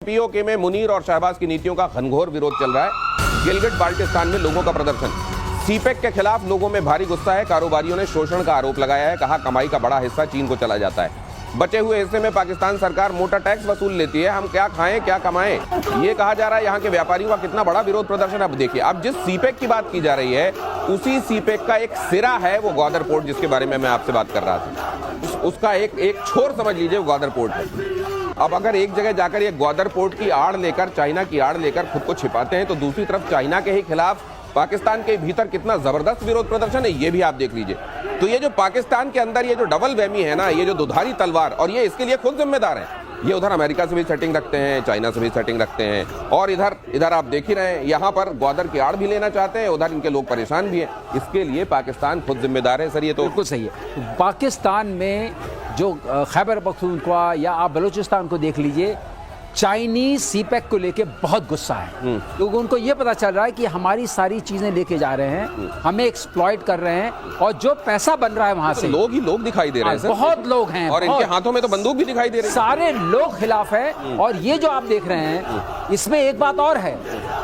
PoK में मुनीर और शहबाज की नीतियों का घनघोर विरोध चल रहा है। गिलगिट बाल्टिस्तान में लोगों का प्रदर्शन। सीपेक के खिलाफ लोगों में भारी गुस्सा है। कारोबारियों ने शोषण का आरोप लगाया है। कहा कमाई का बड़ा हिस्सा चीन को चला जाता है। बचे हुए हिस्से में पाकिस्तान सरकार मोटा टैक्स वसूल लेती है। हम क्या खाएं क्या कमाएं, ये कहा जा रहा है। यहाँ के व्यापारियों का कितना बड़ा विरोध प्रदर्शन। अब देखिए, अब जिस सीपेक की बात की जा रही है उसी सीपेक का एक सिरा है वो ग्वादर पोर्ट, जिसके बारे में मैं आपसे बात कर रहा था। उसका एक छोर समझ लीजिए वो ग्वादर पोर्ट है। अब अगर एक जगह जाकर ये ग्वादर पोर्ट की आड़ लेकर, चाइना की आड़ लेकर खुद को छिपाते हैं, तो दूसरी तरफ चाइना के ही खिलाफ पाकिस्तान के भीतर कितना जबरदस्त विरोध प्रदर्शन है, ये भी आप देख लीजिए। तो ये जो पाकिस्तान के अंदर ये जो डबल वेमी है ना, ये जो दुधारी तलवार, और ये इसके लिए खुद जिम्मेदार है। ये उधर अमेरिका से भी सेटिंग रखते हैं, चाइना से भी सेटिंग रखते हैं, और इधर आप देख ही रहे हैं, यहाँ पर ग्वादर की आड़ भी लेना चाहते हैं, उधर इनके लोग परेशान भी हैं। इसके लिए पाकिस्तान खुद जिम्मेदार है। सर, ये तो बिल्कुल सही है। पाकिस्तान में जो खैबर पख्तूनख्वा या आप बलूचिस्तान को देख लीजिए, चाइनीज सीपेक को लेके बहुत गुस्सा है, क्योंकि उनको ये पता चल रहा है कि हमारी सारी चीजें लेके जा रहे हैं, हमें एक्सप्लॉइट कर रहे हैं, और जो पैसा बन रहा है वहां से लोग ही लोग दिखाई दे रहे हैं सर। बहुत लोग हैं, और इनके हाथों में तो बंदूक भी दिखाई दे रही है। सारे लोग खिलाफ है। और ये जो आप देख रहे हैं, इसमें एक बात और है,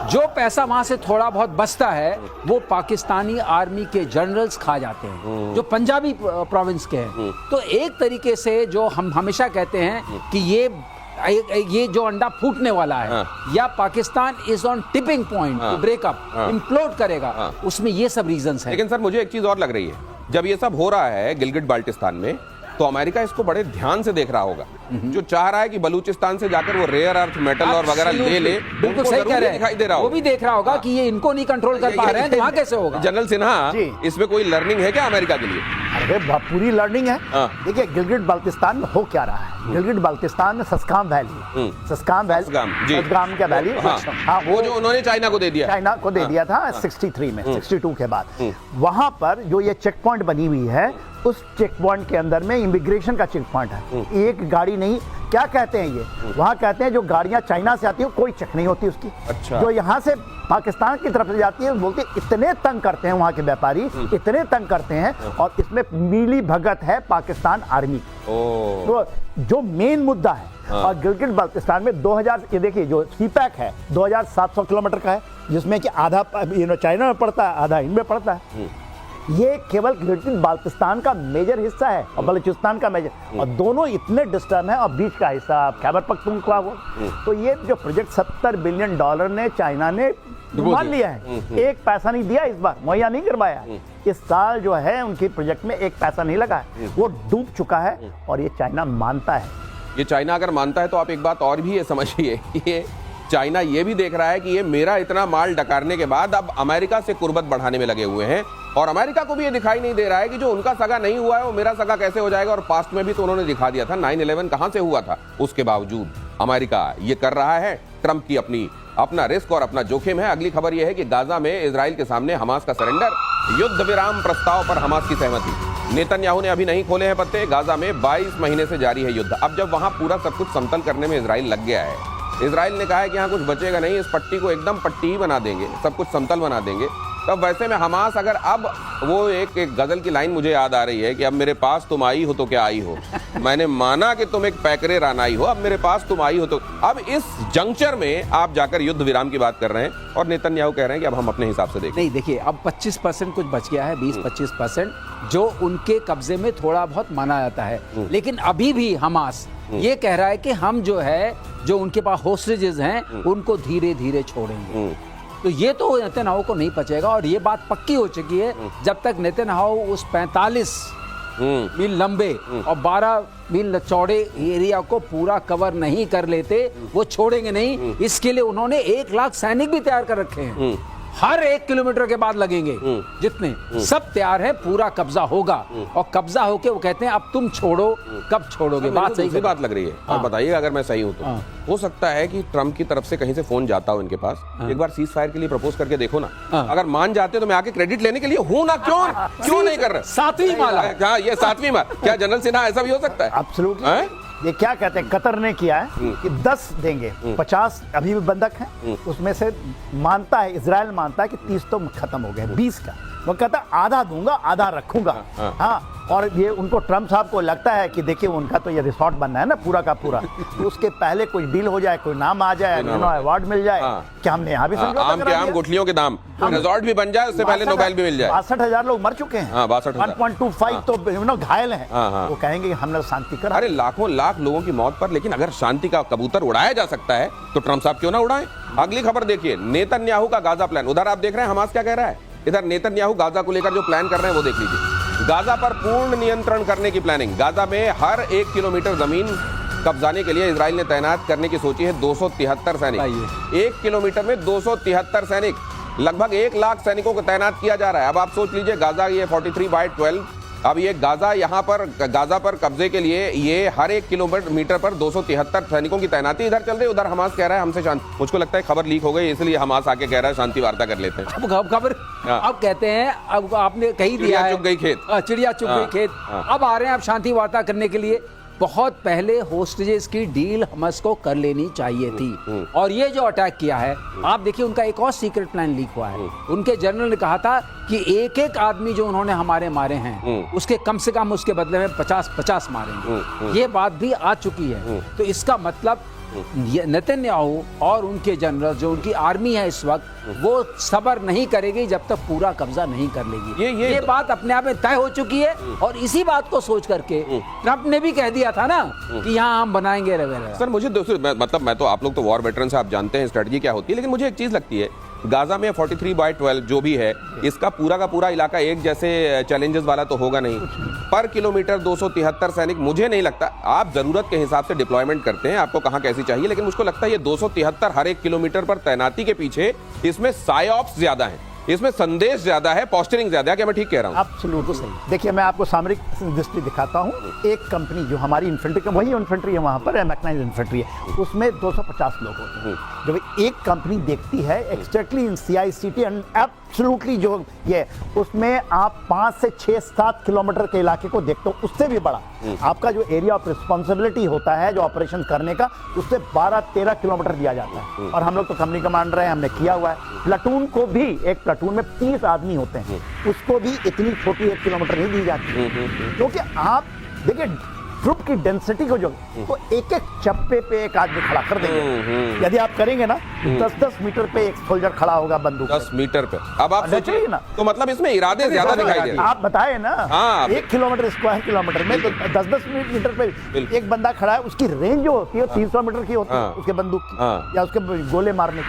जो पैसा वहां से थोड़ा बहुत बचता है वो पाकिस्तानी आर्मी के जनरल्स खा जाते हैं, जो पंजाबी प्रोविंस के हैं। तो एक तरीके से जो हम हमेशा कहते हैं कि ये जो अंडा फूटने वाला है, या Pakistan is on tipping point two breakup, implode करेगा, उसमें ये सब रीजंस हैं। लेकिन सर, मुझे एक चीज और लग रही है, जब ये सब हो रहा है गिलगिट बाल्टिस्तान में, तो अमेरिका इसको बड़े ध्यान से देख रहा होगा, जो चाह रहा है कि बलूचिस्तान से जाकर वो रेयर अर्थ मेटल और वगैरह ले। बिल्कुल सही कह रहे हैं, दिखाई दे रहा वो भी देख रहा होगा कि ये इनको नहीं कंट्रोल कर पा रहे हैं, तो वहां कैसे होगा। जनरल सिन्हा, इसमें कोई लर्निंग है क्या अमेरिका के लिए? अरे पूरी लर्निंग है। देखिए, गिलगिट बाल्टिस्तान में हो क्या रहा है। गिलगिट बाल्टिस्तान में सस्काम वैली, सस्काम का वैली, हाँ, वो जो उन्होंने चाइना को दे दिया था 63 में, 62 के बाद। वहां पर जो ये चेक पॉइंट बनी हुई है, उस चेक पॉइंट के अंदर में इमिग्रेशन का चेक पॉइंट है। एक गाड़ी नहीं, क्या कहते हैं ये, वहां कहते हैं जो गाड़ियां चाइना से आती है कोई चेक नहीं होती उसकी। अच्छा। जो यहाँ से पाकिस्तान की तरफ से जाती है, बोलते इतने तंग करते हैं वहां के व्यापारी, इतने तंग करते हैं, और इसमें मिली भगत है पाकिस्तान आर्मी। तो जो मेन मुद्दा है, और गिलगिट बाल्टिस्तान में 2000, ये देखिए जो सीपैक है 2700 किलोमीटर का है, जिसमें कि आधा चाइना में पड़ता है, आधा इनमें पड़ता है। ये केवल गिलगिट बाल्टिस्तान का मेजर हिस्सा है और बलूचिस्तान का मेजर, और दोनों इतने डिस्टर्ब हैं, और बीच का हिस्सा खैबर पख्तूनख्वा वो। तो ये जो प्रोजेक्ट $70 बिलियन ने चाइना ने मान लिया है, एक पैसा नहीं दिया, इस बार मुहैया नहीं करवाया। इस साल जो है उनकी प्रोजेक्ट में एक पैसा नहीं लगा है, वो डूब चुका है, और ये चाइना मानता है। ये चाइना अगर मानता है तो आप एक बात और भी ये समझिए, ये चाइना ये भी देख रहा है कि ये मेरा इतना माल डकारने के बाद अब अमेरिका से कुर्बत बढ़ाने में लगे हुए हैं, और अमेरिका को भी ये दिखाई नहीं दे रहा है कि जो उनका सगा नहीं हुआ है वो मेरा सगा कैसे हो जाएगा। और पास्ट में भी तो उन्होंने दिखा दिया था 9/11 कहां से हुआ था, उसके बावजूद अमेरिका ये कर रहा है। ट्रंप की अपना रिस्क और अपना जोखिम है। अगली खबर यह है कि गाजा में इजराइल के सामने हमास का सरेंडर, युद्ध विराम प्रस्ताव पर हमास की सहमति। नेतन्याहू ने अभी नहीं खोले हैं पत्ते। गाजा में 22 महीने से जारी है युद्ध। अब जब वहां पूरा सब कुछ समतल करने में इजराइल लग गया है, इजराइल ने कहा है कि यहाँ कुछ बचेगा नहीं, इस पट्टी को एकदम पट्टी ही बना देंगे, सब कुछ समतल बना देंगे। तब वैसे में हमास अगर अब वो एक गजल की लाइन मुझे याद आ रही है कि अब मेरे पास तुम आई हो तो क्या आई हो, मैंने माना कि तुम एक पैकरे रानाई हो, अब मेरे पास तुम आई हो तो। अब इस जंक्चर में आप जाकर युद्ध विराम की बात कर रहे हैं, और नेतन्याहू कह रहे हैं कि अब हम अपने हिसाब से देखें। नहीं, देखिए, अब 25% कुछ बच गया है, 20-25% जो उनके कब्जे में थोड़ा बहुत माना जाता है। लेकिन अभी भी हमास ये कह रहा है कि हम जो उनके पास होस्टेजेस हैं उनको धीरे धीरे छोड़ेंगे। तो ये तो नेतन्याहू को नहीं पचेगा, और ये बात पक्की हो चुकी है, जब तक नेतन्याहू उस 45 मील लंबे और 12 मील चौड़े एरिया को पूरा कवर नहीं कर लेते, वो छोड़ेंगे नहीं। इसके लिए उन्होंने 1 लाख सैनिक भी तैयार कर रखे हैं, हर 1 किलोमीटर के बाद लगेंगे, जितने सब तैयार है, पूरा कब्जा होगा। और कब्जा होके वो कहते हैं अब तुम छोड़ो, कब छोड़ोगे। बात सही बात लग रही है। और बताइए, अगर मैं सही हूं तो हो सकता है कि ट्रंप की तरफ से कहीं से फोन जाता हो इनके पास, एक बार सीज फायर के लिए प्रपोज करके देखो ना, अगर मान जाते तो मैं आके क्रेडिट लेने के लिए हूं ना, क्यों नहीं कर रहे। 7वीं माला, क्या ये 7वीं माला? क्या जनरल सिन्हा ऐसा भी हो सकता है? एब्सोल्युटली। ये क्या कहते हैं, कतर ने किया है कि 10 देंगे, 50 अभी भी बंधक हैं, उसमें से मानता है, इजराइल मानता है कि 30 तो खत्म हो गए, 20 का वो कहता है आधा दूंगा आधा रखूंगा। हाँ, और ये उनको ट्रम्प साहब को लगता है कि देखिए उनका तो ये रिसोर्ट बनना है ना पूरा का पूरा, तो उसके पहले कोई डील हो जाए, कोई नाम आ जाए, अवार्ड मिल जाए, क्या हमने यहाँ भी समझौता आम के आम गुठलियों के दाम, रिजॉर्ट भी बन जाए, उससे पहले नोबेल भी मिल जाए। 62,000 लोग मर चुके हैं, 1.25 तो घायल हैं, वो कहेंगे हमने शांति करा। अरे लाखों लाख लोगों की मौत पर लेकिन अगर शांति का कबूतर उड़ाया जा सकता है तो ट्रम्प साहब क्यों ना उड़ाएं। अगली खबर देखिए, नेतन्याहू का गाजा प्लान। उधर आप देख रहे हैं हमास क्या कह रहा है, इधर नेतन्याहू गाजा को लेकर जो प्लान कर रहे हैं वो देख लीजिए। गाजा पर पूर्ण नियंत्रण करने की प्लानिंग। गाजा में हर 1 किलोमीटर जमीन कब्जाने के लिए इजराइल ने तैनात करने की सोची है 273 सैनिक। 1 किलोमीटर में 273 सैनिक, लगभग 1 लाख सैनिकों को तैनात किया जा रहा है। अब आप सोच लीजिए, गाजा ये 43/12, अब ये गाजा यहाँ पर गाजा पर कब्जे के लिए ये हर 1 किलोमीटर पर 273 सैनिकों की तैनाती इधर चल रही है। उधर हमास कह रहा है हमसे शांति। मुझको लगता है खबर लीक हो गई, इसलिए हमास आके कह रहा है शांति वार्ता कर लेते हैं। अब खबर अब कहते हैं, अब आपने कही दिया है, चुग गई खेत, चिड़िया चुग गई खेत, अब आ रहे हैं अब शांति वार्ता करने के लिए। बहुत पहले होस्टेजेस की डील हमास को कर लेनी चाहिए थी। और ये जो अटैक किया है, आप देखिए उनका एक और सीक्रेट प्लान लीक हुआ है। उनके जनरल ने कहा था कि एक एक आदमी जो उन्होंने हमारे मारे हैं उसके कम से कम उसके बदले में 50-50 मारेंगे। ये बात भी आ चुकी है। तो इसका मतलब नेतन्याहू और उनके जनरल जो उनकी आर्मी है इस वक्त, वो सब्र नहीं करेगी जब तक पूरा कब्जा नहीं कर लेगी। ये बात अपने आप में तय हो चुकी है। और इसी बात को सोच करके ट्रंप ने भी कह दिया था ना कि यहाँ हम बनाएंगे वगैरह। सर मुझे मतलब मैं तो, आप लोग तो वॉर वेटरन से आप जानते हैं स्ट्रेटजी क्या होती है, लेकिन मुझे एक चीज लगती है, गाजा में 43/12 जो भी है, इसका पूरा का पूरा इलाका एक जैसे चैलेंजेस वाला तो होगा नहीं। पर किलोमीटर 273 सैनिक, मुझे नहीं लगता, आप जरूरत के हिसाब से डिप्लॉयमेंट करते हैं, आपको कहां कैसी चाहिए, लेकिन मुझको लगता है ये 273 हर 1 किलोमीटर पर तैनाती के पीछे इसमें साइऑप्स ज्यादा है, इसमें संदेश ज्यादा है, पोस्टरिंग ज्यादा है। क्या मैं ठीक कह रहा हूं? एब्सोल्युटली सही। देखिए मैं आपको सामरिक दृष्टि दिखाता हूं। एक कंपनी जो हमारी इन्फेंट्री, वही इन्फेंट्री है वहां पर, मैकेनाइज्ड इन्फेंट्री है, उसमें 250 लोग होते हैं। जब एक कंपनी देखती है exactly in CICT and absolutely जो ये, उसमें आप 5 से 6-7 किलोमीटर के इलाके को देखते हो, उससे भी बड़ा आपका जो एरिया ऑफ रिस्पॉन्सिबिलिटी होता है जो ऑपरेशन करने का, उससे 12-13 किलोमीटर दिया जाता है। और हम लोग तो कंपनी कमांडर हैं, हमने किया हुआ है। प्लाटून को भी, एक प्लाटून में 30 आदमी होते हैं, उसको भी इतनी छोटी 1 किलोमीटर नहीं दी जाती, क्योंकि आप देखिए ट्रुप की डेंसिटी को जो, तो एक एक चप्पे पे एक आदमी खड़ा कर देंगे। यदि आप करेंगे ना 10-10 मीटर पे एक सोल्जर खड़ा होगा बंदूक 10 मीटर पे। अब आप सोचिए ना, तो मतलब इसमें इरादे ज्यादा दिखाई दे रहे हैं। आप बताए ना, हाँ, 1 किलोमीटर स्क्वायर किलोमीटर में तो 10-10 मीटर पे एक बंदा खड़ा है, उसकी रेंज जो होती है 300 मीटर की होती है उसके बंदूक की या उसके गोले मारने की।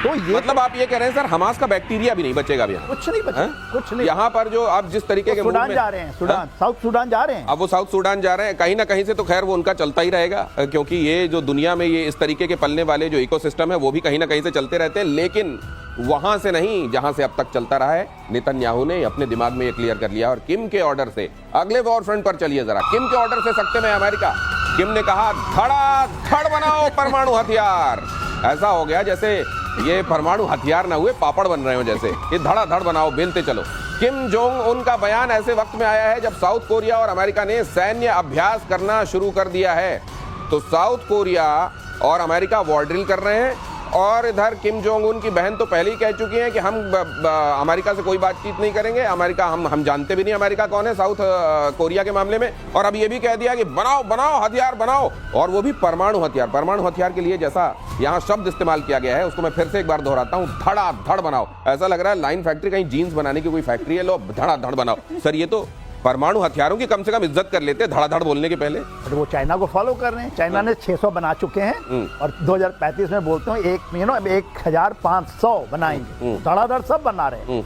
तो ये मतलब आप ये कह रहे हैं सर, हमास का बैक्टीरिया भी नहीं बचेगा अभी, कुछ नहीं बचेगा, कुछ नहीं। यहाँ पर जो आप जिस तरीके के सूडान जा रहे हैं, सूडान, साउथ सूडान जा रहे हैं, अब वो साउथ सूडान जा रहे हैं, कहीं ना कहीं से तो खैर वो उनका चलता ही रहेगा, क्योंकि ये जो दुनिया में ये इस तरीके के पलने वाले जो इकोसिस्टम है वो भी कहीं ना कहीं से चलते रहते हैं, लेकिन वहां से नहीं जहां से अब तक चलता रहा है। नेतन्याहू ने अपने दिमाग में ये क्लियर कर लिया और किम के ऑर्डर से अगले वॉर फ्रंट पर चलिए जरा। किम के ऑर्डर से सकते में अमेरिका, किम ने कहा धड़ाधड़ बनाओ परमाणु हथियार। ऐसा हो गया जैसे ये परमाणु हथियार ना हुए पापड़ बन रहे हो, जैसे ये धड़ाधड़ बनाओ, बेलते चलो। किम जोंग उन का बयान ऐसे वक्त में आया है जब साउथ कोरिया और अमेरिका ने सैन्य अभ्यास करना शुरू कर दिया है। तो साउथ कोरिया और अमेरिका वॉर ड्रिल कर रहे हैं, और इधर किम जोंग उन की बहन तो पहले ही कह चुकी हैं कि हम अमेरिका से कोई बातचीत नहीं करेंगे। अमेरिका हम जानते भी नहीं अमेरिका कौन है साउथ कोरिया के मामले में। और अब ये भी कह दिया कि बनाओ बनाओ हथियार बनाओ, और वो भी परमाणु हथियार। परमाणु हथियार के लिए जैसा यहाँ शब्द इस्तेमाल किया गया है उसको मैं फिर से एक बार दोहराता हूँ, धड़ाधड़ बनाओ। ऐसा लग रहा है लाइन फैक्ट्री, कहीं जीन्स बनाने की कोई फैक्ट्री है, लो धड़ाधड़ बनाओ। सर ये तो परमाणु हथियारों की कम से कम इज्जत कर लेते धड़ाधड़ बोलने के पहले। और वो चाइना को फॉलो कर रहे हैं। चाइना ने 600 बना चुके हैं और 2035 में बोलते हैं 1500 बनाएंगे। धड़ाधड़ सब बना रहे हैं,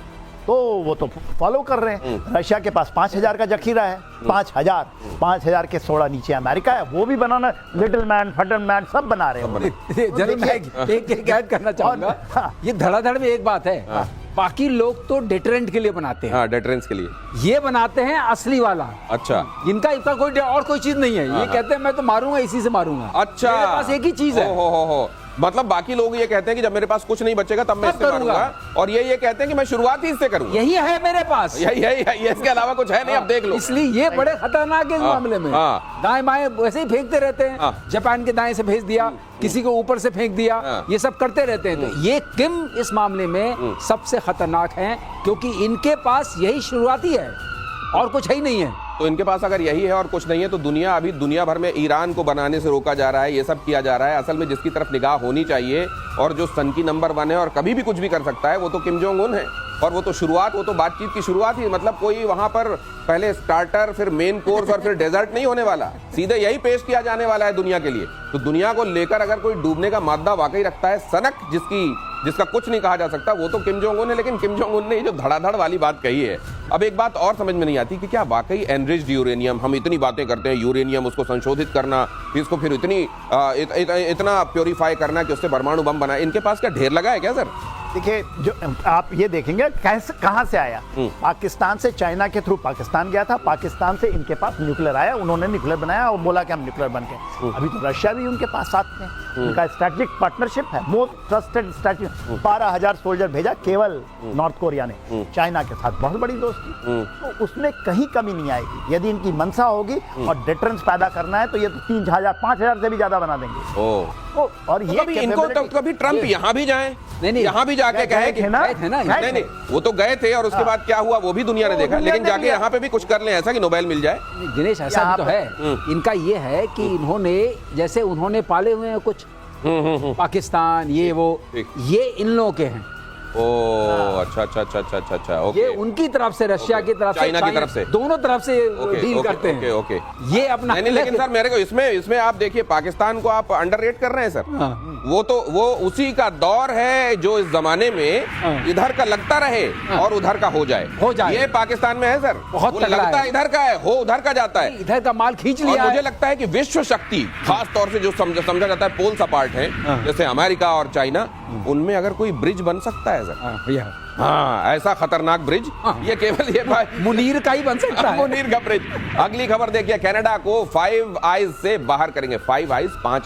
तो वो तो फॉलो कर रहे हैं। रशिया के पास 5000 का जखीरा है, 5000 के 16 नीचे अमेरिका है, वो भी बनाना, लिटिल मैन फटल मैन सब बना रहे हैं। जरूर मैं एक ऐड करना चाहूंगा, ये धड़ाधड़ में एक बात है, बाकी लोग तो डेटरेंट के लिए बनाते हैं। हाँ, डेटरेंस के लिए ये बनाते हैं असली वाला। अच्छा, इनका इसका कोई और कोई चीज नहीं है। ये कहते हैं मैं तो मारूंगा, इसी से मारूंगा। अच्छा, मेरे पास एक ही चीज है। हो। मतलब बाकी लोग ये कहते हैं कि जब मेरे पास कुछ नहीं बचेगा तब मैं इससे मारूंगा, और ये कहते हैं कि मैं शुरुआत ही इससे करूंगा। यही है मेरे पास, यही इसके अलावा कुछ है नहीं। अब देख लो, इसलिए ये बड़े खतरनाक है इस मामले में। दाएं बाएं वैसे ही फेंकते रहते हैं। जापान के दाएं से भेज दिया, किसी को ऊपर से फेंक दिया, ये सब करते रहते हैं। तो ये किम इस मामले में सबसे खतरनाक है, क्योंकि इनके पास यही शुरुआती है। और कुछ है ही नहीं है। तो इनके पास अगर यही है और कुछ नहीं है तो दुनिया अभी दुनिया भर में ईरान को बनाने से रोका जा रहा है, ये सब किया जा रहा है। असल में जिसकी तरफ निगाह होनी चाहिए और जो सन की नंबर 1 है और कभी भी कुछ भी कर सकता है वो तो किम जोंग उन है। और वो तो बातचीत की शुरुआत ही, मतलब कोई वहां पर पहले स्टार्टर फिर मेन कोर्स और फिर डेजर्ट नहीं होने वाला, सीधे यही पेश किया जाने वाला है दुनिया के लिए। तो दुनिया को लेकर अगर कोई डूबने का मादा वाकई रखता है, सनक जिसका कुछ नहीं कहा जा सकता, वो तो किम जोंग उन है। लेकिन किम जोंग उन ने जो धड़ाधड़ वाली बात कही है, अब एक बात और समझ में नहीं आती कि क्या वाकई एनरिच्ड यूरेनियम, हम इतनी बातें करते हैं यूरेनियम, उसको संशोधित करना, इसको फिर इतना प्योरीफाई करना कि उससे परमाणु बम बना, इनके पास क्या ढेर लगा है क्या सर? देखिए, जो आप ये देखेंगे कहां से आया, पाकिस्तान से, चाइना के थ्रू पाकिस्तान गया था, पाकिस्तान से इनके पास न्यूक्लियर आया, उन्होंने न्यूक्लियर बनाया और बोला कि हम न्यूक्लियर बन के। अभी तो रशिया भी उनके पास साथ में, उनका स्ट्रेटेजिक पार्टनरशिप है, मोस्ट ट्रस्टेड स्ट्रेटेजिक। 12,000 सोल्जर भेजा केवल नॉर्थ कोरिया ने, चाइना के साथ बहुत बड़ी दोस्ती, तो उसमें कहीं कमी नहीं आएगी। यदि इनकी मंशा होगी और डिटरेंस पैदा करना है तो ये तो 3,000 5,000 से भी ज्यादा बना देंगे। और ये इनको तो कभी ट्रंप यहाँ भी जाए, यहाँ भी जाके कहे कि नहीं, वो तो गए थे और उसके बाद क्या हुआ वो भी दुनिया ने देखा, लेकिन जाके यहाँ पे भी कुछ कर लें ऐसा कि नोबेल मिल जाए। दिनेश, ऐसा भी तो है, इनका ये है कि इन्होंने जैसे उन्होंने पाले हुए हैं कुछ पाकिस्तान, ये वो, ये इन लोगों के हैं। ओ अच्छा, ओके। ये उनकी तरफ से, रशिया की तरफ से, चाइना की तरफ से, दोनों तरफ से डील करते हैं। ओके। ये अपना नहीं, लेकिन सर मेरे को इसमें आप देखिए, पाकिस्तान को आप अंडररेट कर रहे हैं सर। वो उसी का दौर है जो इस जमाने में इधर का लगता रहे और उधर का हो जाए। ये पाकिस्तान में है सर, बहुत लगता है इधर का है, हो उधर का जाता है, इधर का माल खींच लिया। और मुझे लगता है कि विश्व शक्ति, खास तौर से जो समझा जाता है पोल सपाट है, जैसे अमेरिका और चाइना, उनमें अगर कोई ब्रिज बन सकता है सर, हाँ ऐसा खतरनाक ब्रिज, ये केवल ये मुनीर का ही बन सकता है। मुनीर का ब्रिज। अगली खबर देखिए, कनाडा को 5 आइज से बाहर करेंगे, 5 आइज 5